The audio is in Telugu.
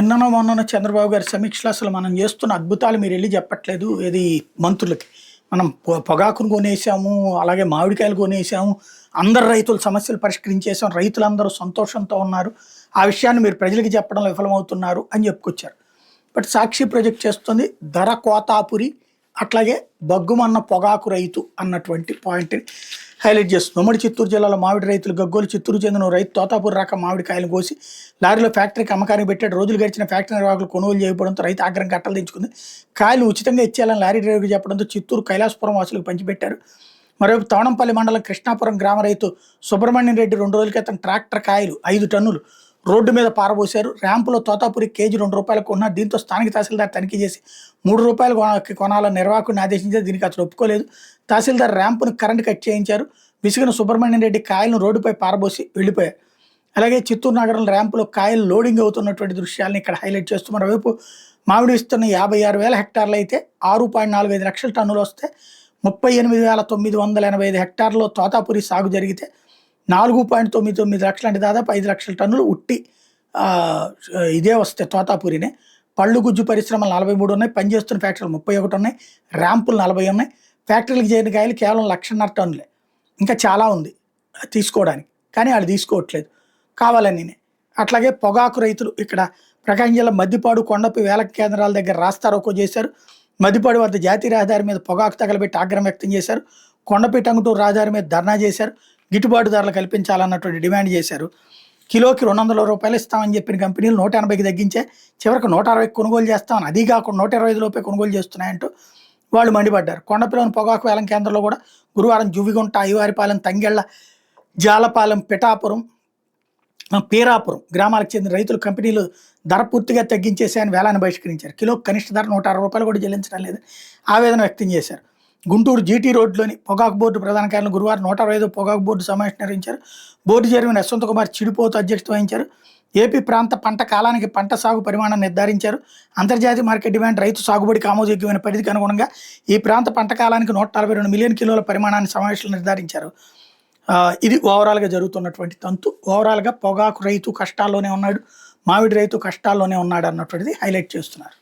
నిన్ననో మొన్ననో చంద్రబాబు గారి సమీక్షలో అసలు మనం చేస్తున్న అద్భుతాలు మీరు వెళ్ళి చెప్పట్లేదు. ఇది మంత్రులకి. మనం పొగాకును కొనేసాము, అలాగే మామిడికాయలు కొనేసాము, అందరు రైతుల సమస్యలు పరిష్కరించేసాం, రైతులందరూ సంతోషంతో ఉన్నారు. ఆ విషయాన్ని మీరు ప్రజలకి చెప్పడంలో విఫలమవుతున్నారు అని చెప్పుకొచ్చారు. బట్ సాక్షి ప్రాజెక్ట్ చేస్తుంది ధర కోతాపురి, అట్లాగే బగ్గుమన్న పొగాకు రైతు అన్నటువంటి పాయింట్ని హైలైట్ చేస్తుంది. ఉమ్మడి చిత్తూరు జిల్లాలో మామిడి రైతులు గగ్గోలు. చిత్తూరు చెందిన ఓ రైతు తోతాపూర్ రకం మామిడికాయలు కోసి లారీలో ఫ్యాక్టరీకి అమ్మకానికి పెట్టాడు. రోజులు గడిచిన ఫ్యాక్టరీ నిర్వాహకులు కొనుగోలు చేయడంతో రైతు ఆగ్రహం కట్టలు దించుకుంది. కాయలు ఉచితంగా ఇచ్చేయాలని లారీ డ్రైవర్కి చెప్పడంతో చిత్తూరు కైలాసపురం వాసులకు పంచిపెట్టారు. మరోవైపు తవణంపల్లి మండలం కృష్ణాపురం గ్రామ రైతు సుబ్రహ్మణ్యం రెడ్డి 2 రోజుల క్రితం ట్రాక్టర్ కాయలు 5 టన్నులు రోడ్డు మీద పారబోశారు. ర్యాంపులో తోతాపురి కేజీ ₹2 కొన్నారు. దీంతో స్థానిక తహసీల్దార్ తనిఖీ చేసి ₹3 కొనాలని నిర్వాహకుడిని ఆదేశించారు. దీనికి అతను ఒప్పుకోలేదు. తహసీల్దార్ ర్యాంపును కరెంటు కట్ చేయించారు. విసిగిన సుబ్రహ్మణ్యం రెడ్డి కాయలను రోడ్డుపై పారబోసి వెళ్ళిపోయారు. అలాగే చిత్తూరు నగరం ర్యాంపులో కాయలు లోడింగ్ అవుతున్నటువంటి దృశ్యాలను ఇక్కడ హైలైట్ చేస్తూ మరోవైపు మామిడి విస్తీర్ణం 56,000 హెక్టార్లు అయితే 6.45 లక్షల టన్నులు వస్తే 38,985 హెక్టార్లలో తోతాపురి సాగు జరిగితే 4.99 లక్షలు, అంటే దాదాపు 5 లక్షల టన్నులు ఉట్టి ఇదే వస్తాయి తోతాపురినే. పళ్ళు గుజ్జు పరిశ్రమలు 43 ఉన్నాయి, పనిచేస్తున్న ఫ్యాక్టరీలు 31 ఉన్నాయి, ర్యాంపులు 40 ఉన్నాయి. ఫ్యాక్టరీలకు చేరిన కాయలు కేవలం 1,50,000 టన్నులే. ఇంకా చాలా ఉంది తీసుకోవడానికి, కానీ వాళ్ళు తీసుకోవట్లేదు కావాలని. అట్లాగే పొగాకు రైతులు ఇక్కడ ప్రకాశం జిల్లా మద్దిపాడు కొండపి వేల కేంద్రాల దగ్గర రాస్తారోకో చేశారు. మద్దిపాడు వద్ద జాతీయ రహదారి మీద పొగాకు తగలబెట్టి ఆగ్రహం వ్యక్తం చేశారు. కొండపి టంగుటూరు రహదారి మీద ధర్నా చేశారు. గిట్టుబాటు ధరలు కల్పించాలన్నటువంటి డిమాండ్ చేశారు. కిలోకి ₹200 ఇస్తామని చెప్పిన కంపెనీలు 180కి తగ్గించే చివరికి 160కి కొనుగోలు చేస్తామని, అది కాకుండా 125 లోపే కొనుగోలు చేస్తున్నాయంటూ వాళ్ళు మండిపడ్డారు. కొండపిలోని పొగాకు వేలం కేంద్రంలో కూడా గురువారం జువ్విగుంట, అయ్యవారిపాలెం, తంగెళ్ల, జాలపాలెం, పిఠాపురం, పీరాపురం గ్రామాలకు చెందిన రైతులు కంపెనీలు ధర పూర్తిగా తగ్గించేసాయని వేలాన్ని బహిష్కరించారు. కిలోకి కనిష్ట ధర ₹160 కూడా చెల్లించడం లేదని ఆవేదన వ్యక్తం చేశారు. గుంటూరు జీటీ రోడ్లోని పొగాకు బోర్డు ప్రధాన కార్యాలయంలో గురువారం 165వ పొగాకు బోర్డు సమావేశం నిర్వహించారు. బోర్డు చైర్మన్ యశ్వంత్ కుమార్ చిడిపోతు అధ్యక్షత వహించారు. ఏపీ ప్రాంత పంట కాలానికి పంట సాగు పరిమాణాన్ని నిర్ధారించారు. అంతర్జాతీయ మార్కెట్ డిమాండ్, రైతు సాగుబడికి ఆమోదయోగ్యమైన పరిధికి అనుగుణంగా ఈ ప్రాంత పంట కాలానికి 142 మిలియన్ కిలోల పరిమాణాన్ని సమావేశంలో నిర్ధారించారు. ఇది ఓవరాల్గా జరుగుతున్నటువంటి తంతు. ఓవరాల్గా పొగాకు రైతు కష్టాల్లోనే ఉన్నాడు, మామిడి రైతు కష్టాల్లోనే ఉన్నాడు అన్నటువంటిది హైలైట్ చేస్తున్నారు.